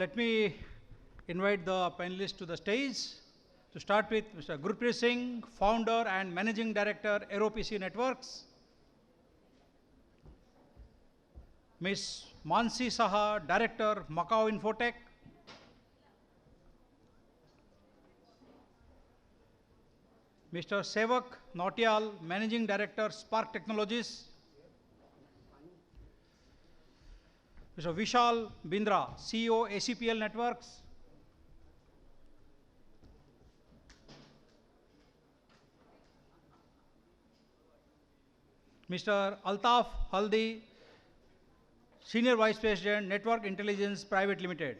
let me invite the panelists to the stage. To start with, Mr. Gurpreet Singh, founder and managing director, AeroPC Networks. Ms. Manasi Shah, director, Macow Infotech. Mr. Sewak, Nautial, managing director, Spark Technologies. Mr. Vishal, Bindra, CEO, ACPL Networks. Mr. Altaf, Halde, Senior Vice President, Network Intelligence Private Limited.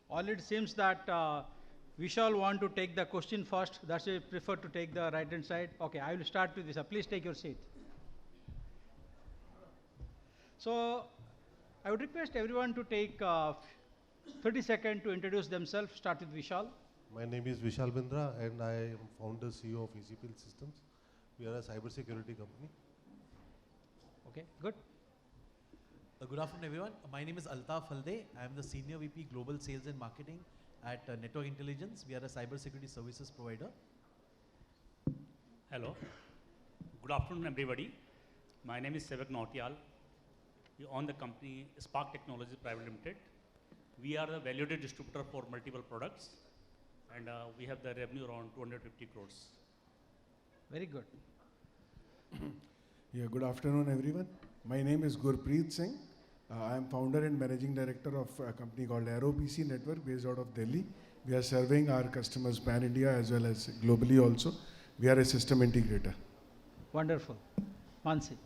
All it seems that Vishal want to take the question first. That's why I prefer to take the right hand side. Okay, I will start with this. Please take your seat. So, I would request everyone to take 30 seconds to introduce themselves. Start with Vishal. My name is Vishal Bindra and I am founder CEO of ACPL Systems. We are a cybersecurity company. Okay, good. Good afternoon, everyone. My name is Altaf Halde. I am the Senior VP Global Sales and Marketing at Network Intelligence. We are a cybersecurity services provider. Hello. Good afternoon, everybody. My name is Sewak Nautial. We own the company Spark Technologies Private Limited. We are the valued distributor for multiple products, and we have the revenue around 250 crores. Very good. Yeah, good afternoon, everyone. My name is Gurpreet Singh. I am founder and managing director of a company called AeroPC Network based out of Delhi. We are serving our customers pan-India as well as globally also. We are a system integrator. Wonderful. Manasi.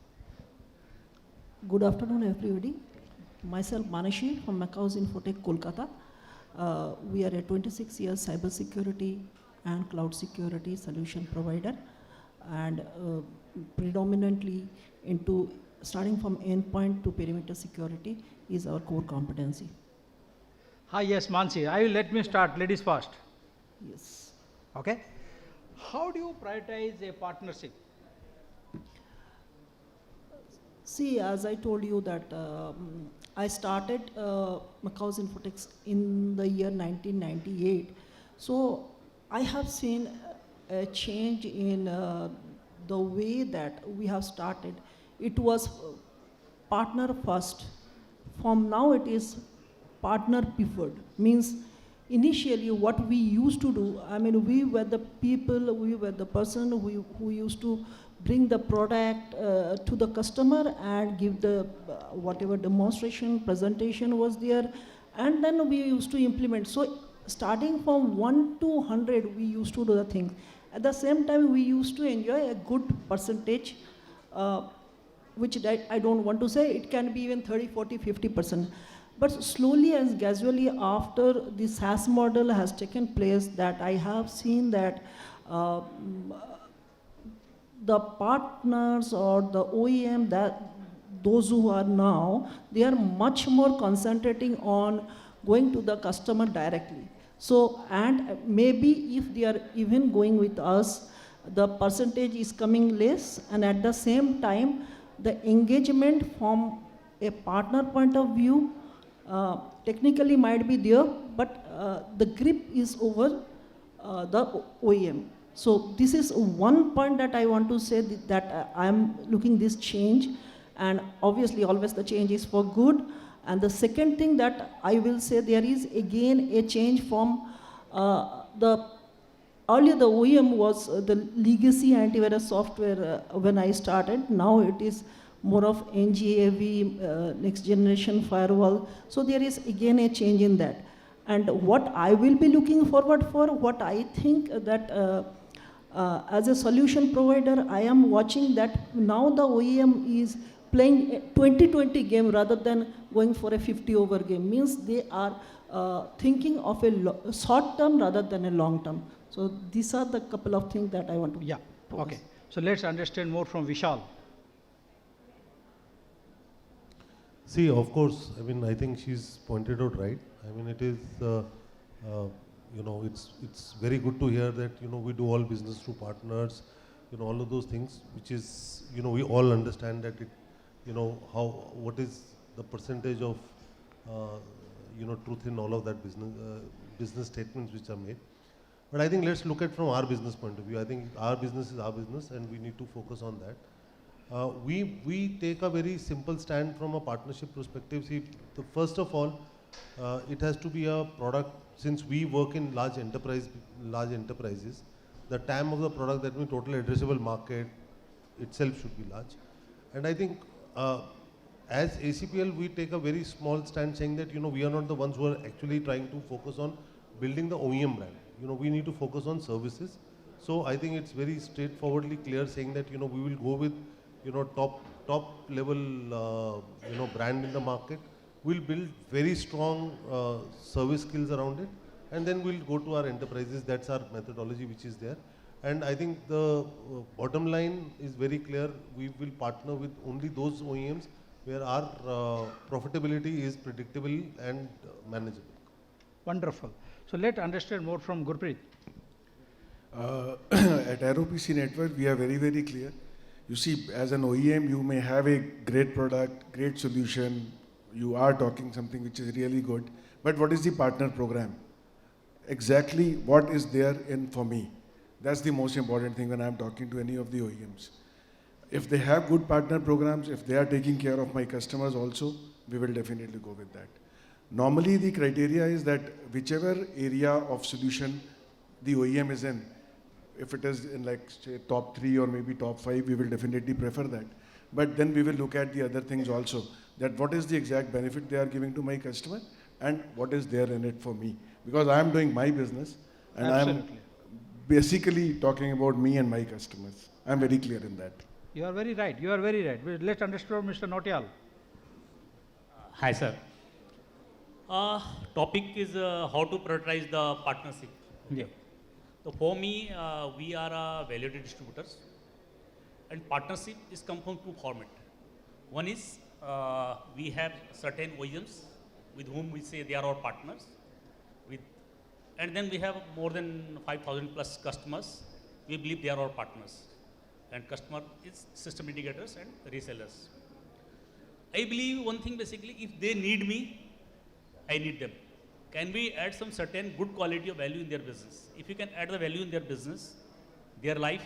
Good afternoon, everybody. Myself, Manasi from Macow's Infotech, Kolkata. We are a 26 years cybersecurity and cloud security solution provider, and predominantly into starting from endpoint to perimeter security is our core competency. Hi, yes, Manasi. Let me start. Ladies first. Yes. Okay. How do you prioritize a partnership? See, as I told you that I started Macow's Infotech in the year 1998. So I have seen a change in the way that we have started. It was partner first. From now it is partner preferred. Means initially what we used to do, I mean, we were the people, we were the person who used to bring the product to the customer and give the whatever demonstration, presentation was there, and then we used to implement. So starting from 1 to 100, we used to do the things. At the same time, we used to enjoy a good percentage, which I don't want to say, it can be even 30, 40, 50%. But slowly and gradually after the SaaS model has taken place, that I have seen that the partners or the OEM, that those who are now, they are much more concentrating on going to the customer directly. So, and maybe if they are even going with us, the percentage is coming less, and at the same time, the engagement from a partner point of view technically might be there, but the grip is over the OEM. So this is one point that I want to say, that I am looking this change, and obviously always the change is for good. And the second thing that I will say, there is again a change from earlier the OEM was the legacy antivirus software when I started. Now it is more of NGAV, next generation firewall. So there is again a change in that. And what I will be looking forward for, what I think that as a solution provider, I am watching that now the OEM is playing a 20-20 game rather than going for a 50 over game. Means they are thinking of a short term rather than a long term. So these are the couple of things that I want to pose. Okay. So let's understand more from Vishal. See, of course, I mean, I think she's pointed out right. I mean, it is it's very good to hear that, we do all business through partners, all of those things, which is, we all understand that what is the percentage of, truth in all of that business statements which are made. But I think let's look at from our business point of view. I think our business is our business and we need to focus on that. We take a very simple stand from a partnership perspective. See, first of all, it has to be a product. Since we work in large enterprises, the TAM of the product, that means total addressable market itself should be large. And I think as ACPL, we take a very small stand saying that, we are not the ones who are actually trying to focus on building the OEM brand. We need to focus on services. So I think it's very straightforwardly clear saying that, we will go with, top level, brand in the market. We'll build very strong service skills around it, and then we'll go to our enterprises. That's our methodology which is there. And I think the bottom line is very clear. We will partner with only those OEMs where our profitability is predictable and manageable. Wonderful. So let's understand more from Gurpreet. At ROPC Network, we are very, very clear. You see, as an OEM, you may have a great product, great solution. You are talking something which is really good. But what is the partner program? Exactly what is there in for me? That's the most important thing when I'm talking to any of the OEMs. If they have good partner programs, if they are taking care of my customers also, we will definitely go with that. Normally, the criteria is that whichever area of solution the OEM is in, if it is in like say top 3 or maybe top 5, we will definitely prefer that. But then we will look at the other things also, that what is the exact benefit they are giving to my customer and what is there in it for me. Because I am doing my business and I am basically talking about me and my customers. I am very clear in that. You are very right. You are very right. Let's understand Mr. Nautial. Hi, sir. Topic is how to prioritize the partnership. Yeah. So for me, we are validated distributors, and partnership is come from two formats. One is we have certain OEMs with whom we say they are our partners, and then we have more than 5,000 plus customers. We believe they are our partners, and customer is system integrators and resellers. I believe one thing basically, if they need me, I need them. Can we add some certain good quality of value in their business? If you can add the value in their business, their life,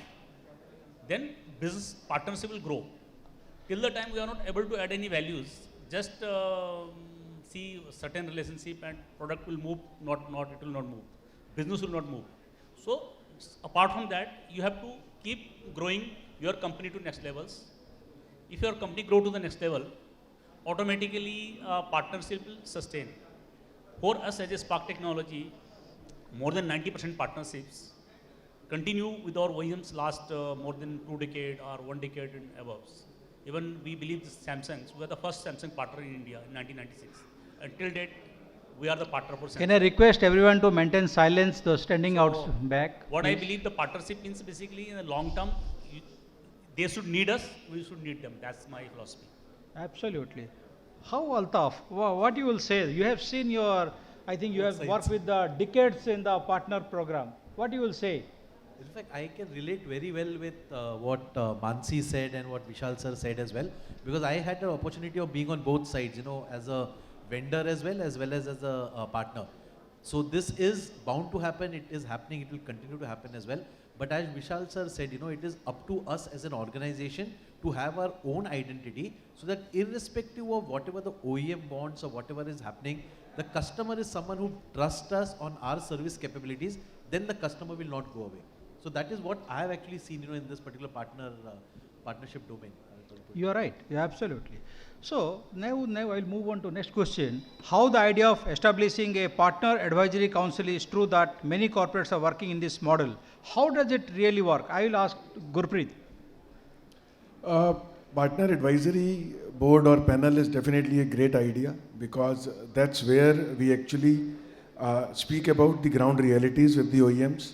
then business partnership will grow. Till the time we are not able to add any values, just see certain relationship and product will move, it will not move. Business will not move. So apart from that, you have to keep growing your company to next levels. If your company grow to the next level, automatically partnership will sustain. For us as a Spark Technology, more than 90% partnerships continue with our OEMs last more than 2 decades or 1 decade and above. Even we believe this Samsung, we are the first Samsung partner in India in 1996. Until date, we are the partner for Samsung. Can I request everyone to maintain silence, the standing out back? What I believe the partnership means basically in the long term, they should need us, we should need them. That's my philosophy. Absolutely. How, Altaf, what you will say? You have seen I think you have worked with the decades in the partner program. What you will say? In fact, I can relate very well with what Manasi said and what Vishal sir said as well, because I had the opportunity of being on both sides, as a vendor as well as a partner. So this is bound to happen, it is happening, it will continue to happen as well. But as Vishal sir said, it is up to us as an organization to have our own identity, so that irrespective of whatever the OEM wants or whatever is happening, the customer is someone who trusts us on our service capabilities, then the customer will not go away. So that is what I have actually seen, in this particular partnership domain. You are right. Yeah, absolutely. So now I'll move on to next question. How the idea of establishing a partner advisory council is true that many corporates are working in this model. How does it really work? I will ask Gurpreet. Partner advisory board or panel is definitely a great idea, because that's where we actually speak about the ground realities with the OEMs.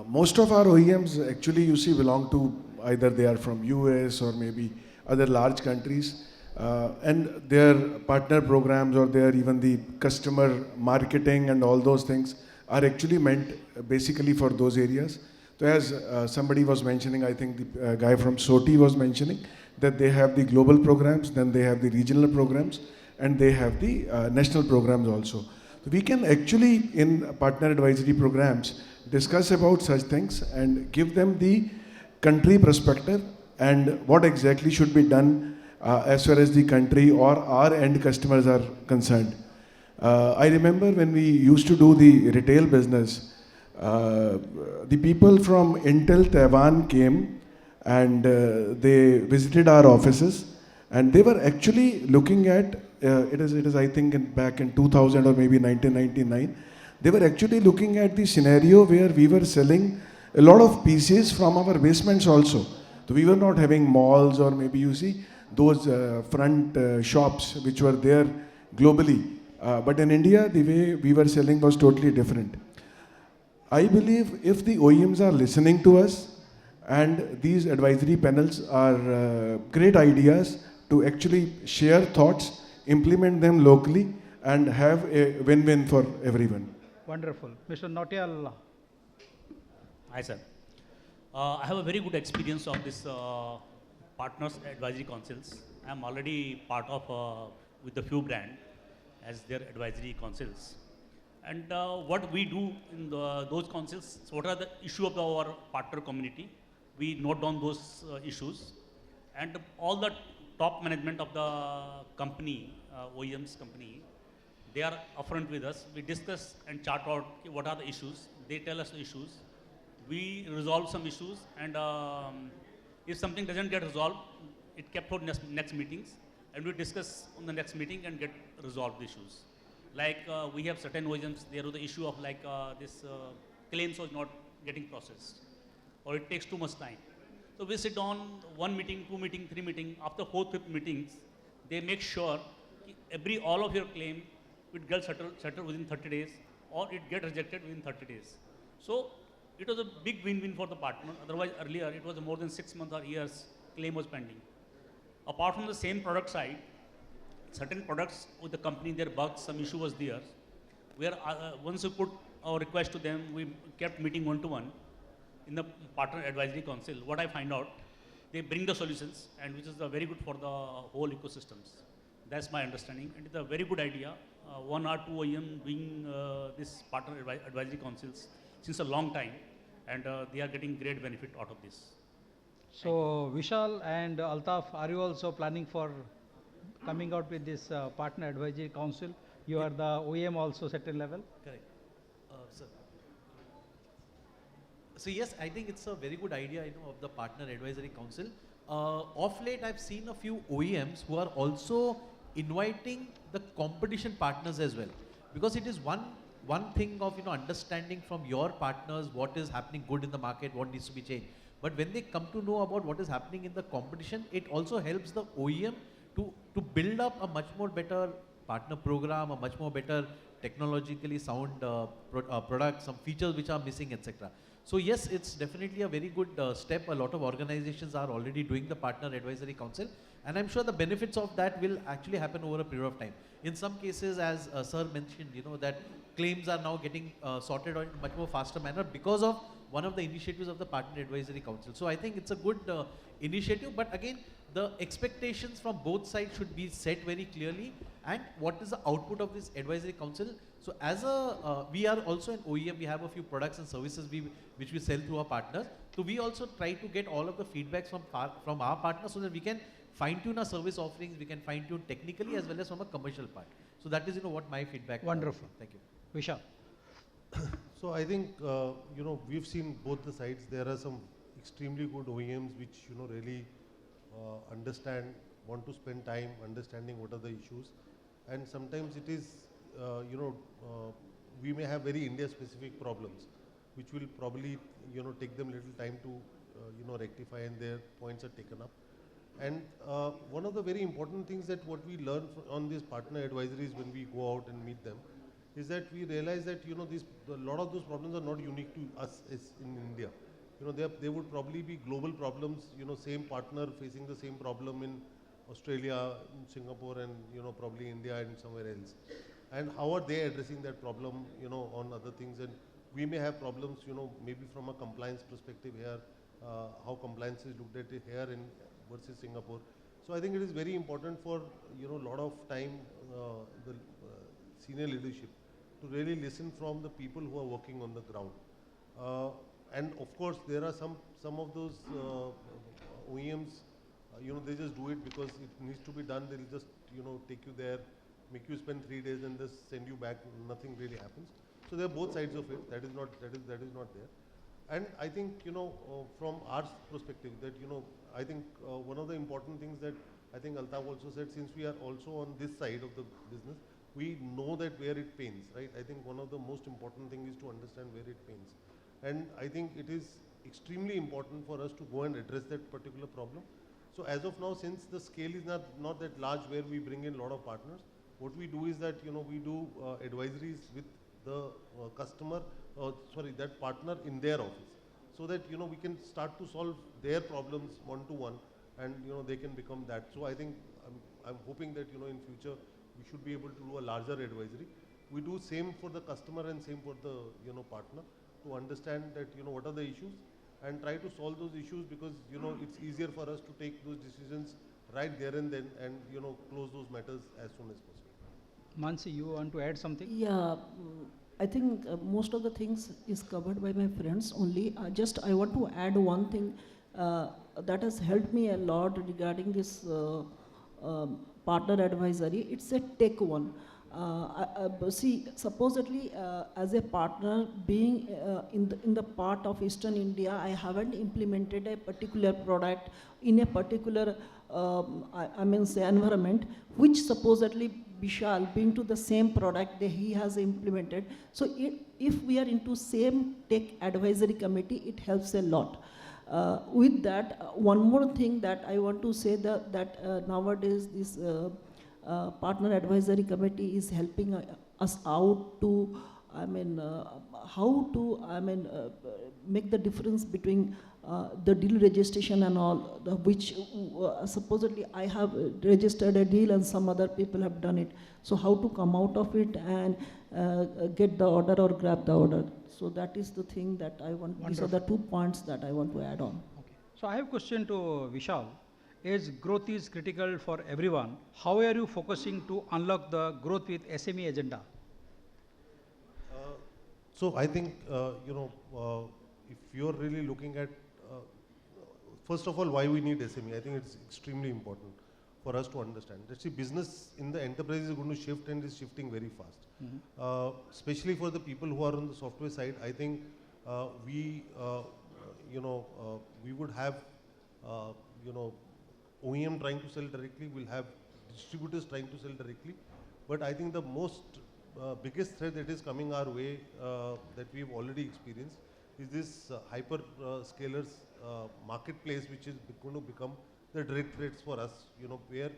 Most of our OEMs actually belong to either they are from US or maybe other large countries, and their partner programs or even the customer marketing and all those things are actually meant basically for those areas. So as somebody was mentioning, I think the guy from SOTI was mentioning, that they have the global programs, then they have the regional programs, and they have the national programs also. So we can actually, in partner advisory programs, discuss about such things and give them the country perspective and what exactly should be done as far as the country or our end customers are concerned. I remember when we used to do the retail business, the people from Intel Taiwan came and they visited our offices, and they were actually looking at it is I think back in 2000 or maybe 1999. They were actually looking at the scenario where we were selling a lot of PCs from our basements also. So we were not having malls or maybe you see those front shops which were there globally. But in India, the way we were selling was totally different. I believe if the OEMs are listening to us and these advisory panels are great ideas to actually share thoughts, implement them locally, and have a win-win for everyone. Wonderful. Mr. Nautial. Hi, sir. I have a very good experience of this partners advisory councils. I am already part of with the few brand as their advisory councils. And what we do in those councils, so what are the issue of our partner community? We note down those issues, and all the top management of the company, OEM's company, they are upfront with us. We discuss and chart out what are the issues. They tell us the issues. We resolve some issues, and if something doesn't get resolved, it kept for next meetings, and we discuss on the next meeting and get resolved the issues. Like we have certain OEMs, there was the issue of like this claims was not getting processed, or it takes too much time. So we sit on one meeting, two meeting, three meeting. After fourth, fifth meetings, they make sure all of your claim will get settled within 30 days, or it get rejected within 30 days. So it was a big win-win for the partner. Otherwise, earlier it was more than 6 months or years claim was pending. Apart from the same product side, certain products with the company, their bugs, some issue was there. Where once we put our request to them, we kept meeting one-to-one in the partner advisory council. What I find out, they bring the solutions, and which is very good for the whole ecosystems. That's my understanding, and it's a very good idea. One or two OEM doing this partner advisory councils since a long time, and they are getting great benefit out of this. So Vishal and Altaf, are you also planning for coming out with this partner advisory council? You are the OEM also certain level? Correct. Sir. So yes, I think it's a very good idea, of the partner advisory council. Of late, I've seen a few OEMs who are also inviting the competition partners as well, because it is one thing of understanding from your partners what is happening good in the market, what needs to be changed. But when they come to know about what is happening in the competition, it also helps the OEM to build up a much more better partner program, a much more better technologically sound product, some features which are missing, etc. So yes, it's definitely a very good step. A lot of organizations are already doing the partner advisory council, and I'm sure the benefits of that will actually happen over a period of time. In some cases, as sir mentioned, that claims are now getting sorted out in a much more faster manner because of one of the initiatives of the partner advisory council. So I think it's a good initiative, but again, the expectations from both sides should be set very clearly, and what is the output of this advisory council. So as we are also an OEM, we have a few products and services which we sell through our partners. So we also try to get all of the feedbacks from our partners so that we can fine-tune our service offerings, we can fine-tune technically as well as from a commercial part. So that is what my feedback. Wonderful. Thank you. Vishal. So I think, we've seen both the sides. There are some extremely good OEMs which, really understand, want to spend time understanding what are the issues. And sometimes it is, we may have very India-specific problems, which will probably, take them little time to, rectify, and their points are taken up. And one of the very important things that what we learn on these partner advisories when we go out and meet them is that we realize that a lot of those problems are not unique to us as in India. They would probably be global problems. Same partner facing the same problem in Australia, in Singapore, and probably India and somewhere else. and how are they addressing that problem, on other things. And we may have problems, maybe from a compliance perspective here, how compliance is looked at here in versus Singapore. So I think it is very important for, a lot of time, the senior leadership to really listen from the people who are working on the ground. And of course, there are some of those OEMs, they just do it because it needs to be done. They'll just, take you there, make you spend 3 days and just send you back. Nothing really happens. So there are both sides of it. That is not there. And I think, from our perspective that, I think one of the important things that I think Altaf also said, since we are also on this side of the business, we know that where it pains, right? I think one of the most important thing is to understand where it pains. And I think it is extremely important for us to go and address that particular problem. So as of now, since the scale is not that large where we bring in a lot of partners, what we do is that, we do advisories with the customer, that partner in their office, so that, we can start to solve their problems one-to-one, and, they can become that. So I think, I'm hoping that, in future, we should be able to do a larger advisory. We do same for the customer and same for the, partner, to understand that, what are the issues and try to solve those issues, because, it's easier for us to take those decisions right there and then, and, close those matters as soon as possible. Manasi, you want to add something? Yeah, I think most of the things is covered by my friends only. I want to add one thing that has helped me a lot regarding this partner advisory. It's a tech one. See, supposedly as a partner, being in the part of Eastern India, I haven't implemented a particular product in a particular say environment, which supposedly Vishal, being to the same product that he has implemented. So if we are into same tech advisory committee, it helps a lot. With that, one more thing that I want to say that nowadays this partner advisory committee is helping us out to, how to, make the difference between the deal registration and all, which supposedly I have registered a deal and some other people have done it. So how to come out of it and get the order or grab the order. So that is the thing that I want. Wonderful. These are the 2 points that I want to add on. Okay. So I have a question to Vishal. As growth is critical for everyone, how are you focusing to unlock the growth with SME agenda? So I think, if you're really looking at, first of all, why we need SME, I think it's extremely important for us to understand. Let's see, business in the enterprise is going to shift and is shifting very fast. Especially for the people who are on the software side, I think we would have, OEM trying to sell directly, we'll have distributors trying to sell directly. But I think the most biggest threat that is coming our way that we've already experienced is this hyper scalers marketplace, which is going to become the direct threats for us, where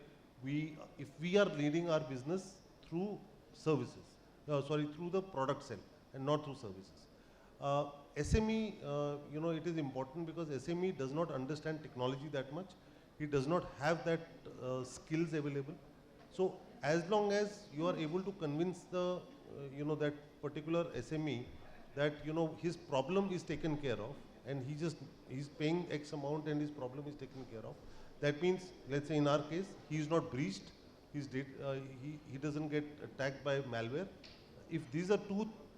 if we are leading our business through services, through the product sale and not through services. SME, it is important because SME does not understand technology that much. He does not have that skills available. So as long as you are able to convince the, that particular SME that, his problem is taken care of, and he's paying X amount and his problem is taken care of. That means, let's say in our case, he is not breached, he doesn't get attacked by malware. If these are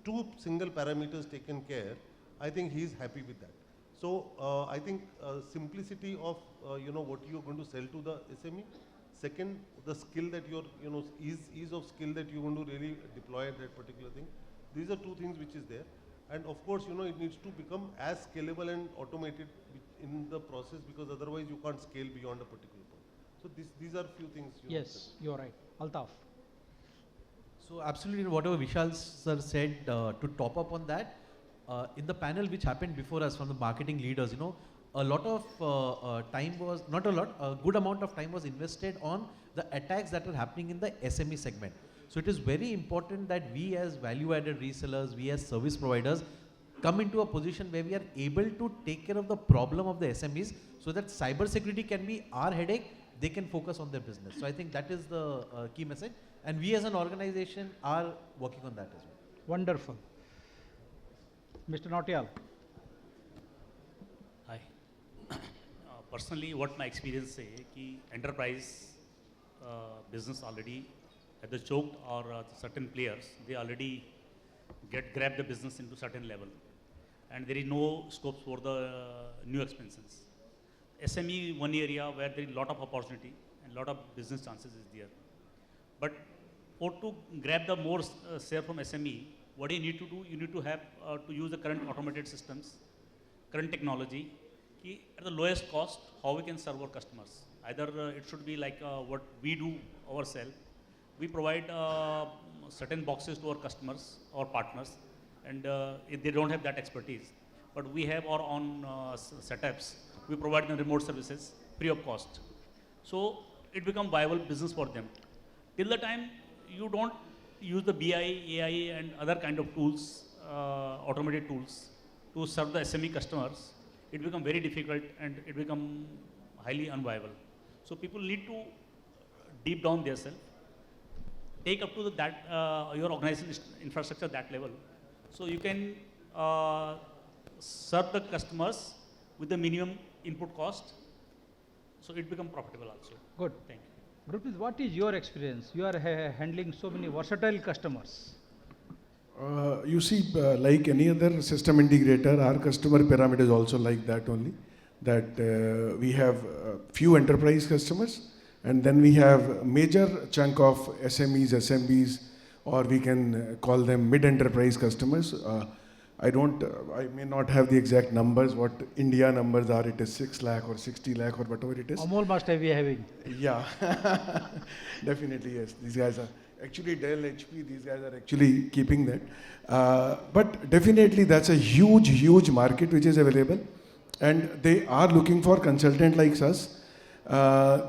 two single parameters taken care, I think he is happy with that. So I think simplicity of, what you're going to sell to the SME. Second, the skill that you're, ease of skill that you're going to really deploy that particular thing. These are 2 things which is there. And of course, it needs to become as scalable and automated in the process, because otherwise you can't scale beyond a particular point. So these are few things. Yes, you're right. Altaf. So absolutely whatever Vishal sir said, to top up on that, in the panel which happened before us from the marketing leaders, a lot of time was, not a lot, a good amount of time was invested on the attacks that are happening in the SME segment. So it is very important that we as value-added resellers, we as service providers, come into a position where we are able to take care of the problem of the SMEs, so that cyber security can be our headache, they can focus on their business. So I think that is the key message. And we as an organization are working on that as well. Wonderful. Mr. Nautial. Hi. Personally, what my experience say कि enterprise business already at the choked or certain players, they already grab the business into certain level, and there is no scope for the new expansions. SME one area where there is lot of opportunity and lot of business chances is there. But for to grab the more share from SME, what you need to do, you need to have to use the current automated systems, current technology, ki at the lowest cost, how we can serve our customers. Either it should be like what we do ourselves. We provide certain boxes to our customers, our partners, and if they don't have that expertise, but we have our own setups. We provide them remote services free of cost. So it becomes viable business for them. Till the time you don't use the BI, AI and other kind of tools, automated tools to serve the SME customers, it becomes very difficult and it becomes highly unviable. So people need to deep down themselves, take up to that your organization infrastructure that level, so you can serve the customers with the minimum input cost, so it becomes profitable also. Good. Thank you. Gurpreet, what is your experience? You are handling so many versatile customers. You see, like any other system integrator, our customer pyramid is also like that only. That we have few enterprise customers, and then we have major chunk of SMEs, SMBs, or we can call them mid-enterprise customers. I may not have the exact numbers, what India numbers are, it is 6 lakh or 60 lakh or whatever it is. Amol must have been having. Yeah, definitely yes. These guys are actually Dell, HP, these guys are actually keeping that. But definitely that's a huge, huge market which is available, and they are looking for consultant like us.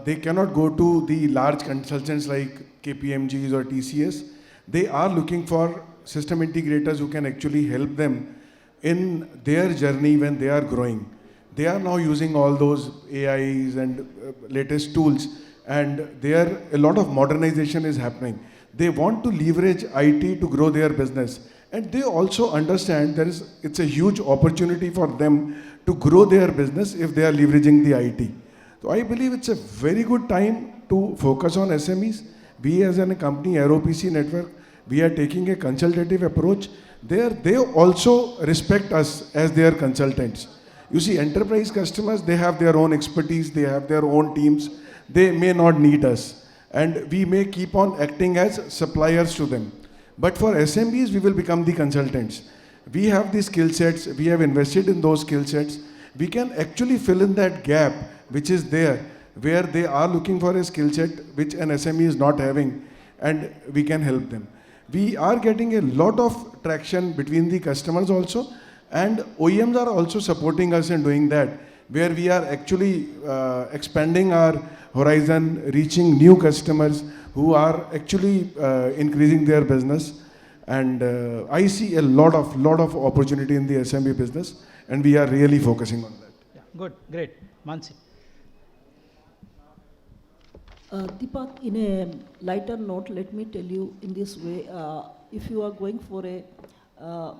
They cannot go to the large consultants like KPMGs or TCS. They are looking for system integrators who can actually help them in their journey when they are growing. They are now using all those AIs and latest tools, and there a lot of modernization is happening. They want to leverage IT to grow their business, and they also understand it's a huge opportunity for them to grow their business if they are leveraging the IT. So I believe it's a very good time to focus on SMEs. We as a company, AeroPC Network, we are taking a consultative approach. They also respect us as their consultants. You see, enterprise customers, they have their own expertise, they have their own teams. They may not need us, and we may keep on acting as suppliers to them. But for SMBs, we will become the consultants. We have the skill sets, we have invested in those skill sets. We can actually fill in that gap which is there, where they are looking for a skill set which an SME is not having, and we can help them. We are getting a lot of traction between the customers also, and OEMs are also supporting us in doing that, where we are actually expanding our horizon, reaching new customers who are actually increasing their business. And I see a lot of opportunity in the SMB business, and we are really focusing on that. Yeah, good, great. Manasi. Deepak, in a lighter note, let me tell you in this way, if you are going for a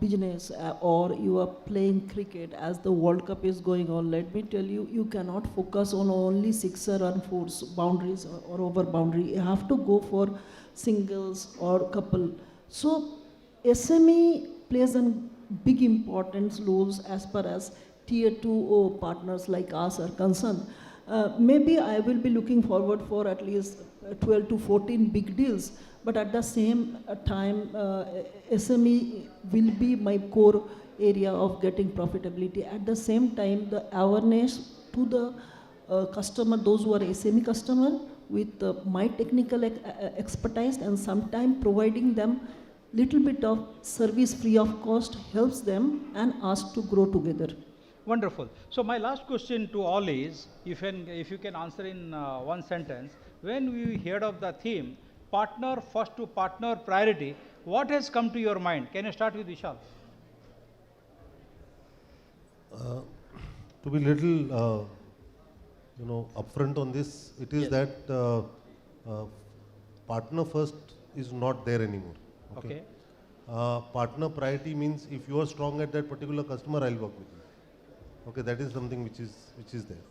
business or you are playing cricket as the World Cup is going on, let me tell you, you cannot focus on only sixer and fours, boundaries or over boundary. You have to go for singles or couple. So SME plays a big importance roles as far as tier 2 partners like us are concerned. Maybe I will be looking forward for at least 12 to 14 big deals, but at the same time, SME will be my core area of getting profitability. At the same time, the awareness to the customer, those who are SME customer, with my technical expertise, and sometimes providing them little bit of service free of cost helps them and us to grow together. Wonderful. So my last question to all is, if you can answer in one sentence, when we heard of the theme, partner first to partner priority, what has come to your mind? Can you start with Vishal? To be little, upfront on this, it is that partner first is not there anymore. Okay. Partner priority means if you are strong at that particular customer, I'll work with you. Okay, that is something which is there.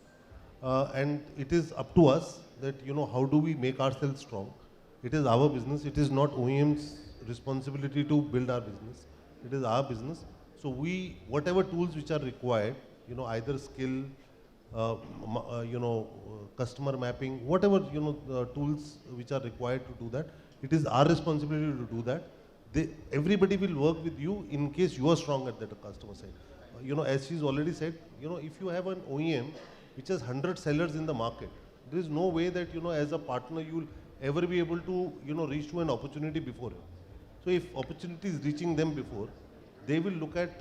And it is up to us that, how do we make ourselves strong? It is our business. It is not OEM's responsibility to build our business. It is our business. So whatever tools which are required, either skill, customer mapping, whatever, tools which are required to do that, it is our responsibility to do that. Everybody will work with you in case you are strong at that customer side. As she's already said, if you have an OEM which has 100 sellers in the market, there is no way that, as a partner, you will ever be able to, reach to an opportunity before him. So if opportunity is reaching them before, they will look at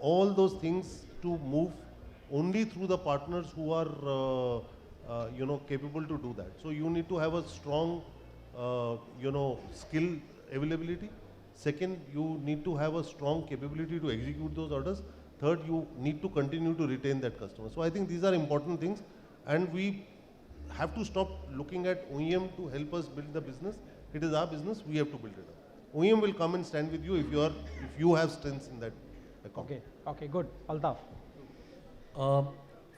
all those things to move only through the partners who are, capable to do that. So you need to have a strong, skill availability. Second, you need to have a strong capability to execute those orders. Third, you need to continue to retain that customer. So I think these are important things, and we have to stop looking at OEM to help us build the business. It is our business, we have to build it up. OEM will come and stand with you if you have strengths in that account. Okay, good. Altaf.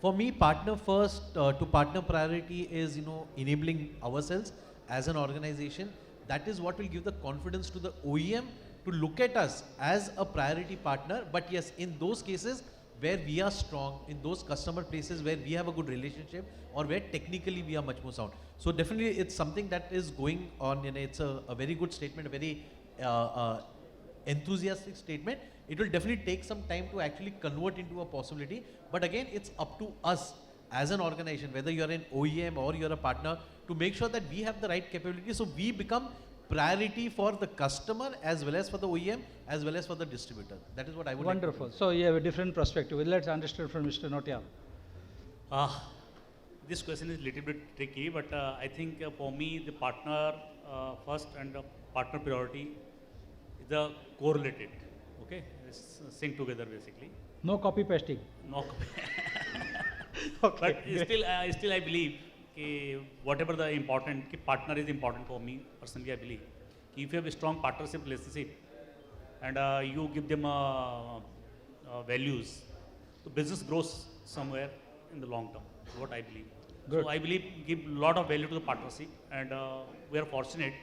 For me, partner first to partner priority is, enabling ourselves as an organization. That is what will give the confidence to the OEM to look at us as a priority partner. But yes, in those cases where we are strong, in those customer places where we have a good relationship or where technically we are much more sound. So definitely it's something that is going on. It's a very good statement, a very enthusiastic statement. It will definitely take some time to actually convert into a possibility. But again, it's up to us as an organization, whether you're an OEM or you're a partner, to make sure that we have the right capability. So we become priority for the customer as well as for the OEM as well as for the distributor. That is what I would Wonderful. like to do. So you have a different perspective. Let's understand from Mr. Nautial. This question is a little bit tricky, but I think for me, the partner first and the partner priority is the correlated. Okay, it's sync together basically. No copy pasting. No. Okay, But still I believe whatever the important partner is important for me personally. I believe if you have a strong partnership relationship and you give them values, the business grows somewhere in the long term. Is what I believe. Good. So I believe give a lot of value to the partnership, and we are fortunate.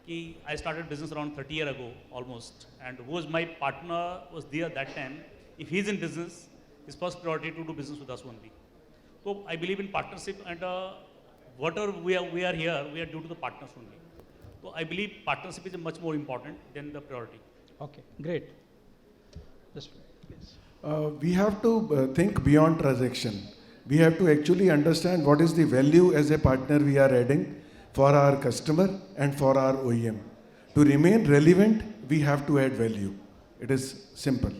I started business around 30 years ago almost, and who was my partner was there that time. If he's in business, his first priority to do business with us only. So I believe in partnership, and whatever we are here, we are due to the partners only. So I believe partnership is much more important than the priority. Okay, great. Just please. We have to think beyond transaction. We have to actually understand what is the value as a partner we are adding for our customer and for our OEM. To remain relevant, we have to add value. It is simple.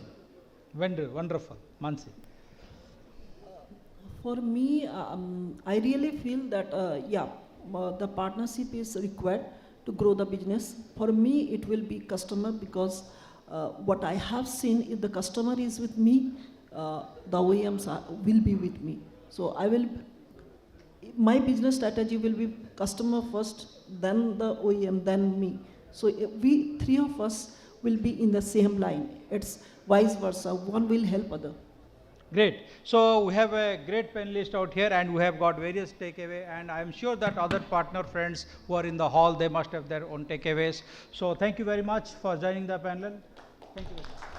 Wonderful. Manasi. For me, I really feel that, the partnership is required to grow the business. For me, it will be customer, because what I have seen, if the customer is with me, the OEMs will be with me. So my business strategy will be customer first, then the OEM, then me. So we three of us will be in the same line. It's vice versa. One will help other. Great. So we have a great panelist out here, and we have got various takeaway, and I am sure that other partner friends who are in the hall, they must have their own takeaways. So thank you very much for joining the panel. Thank you.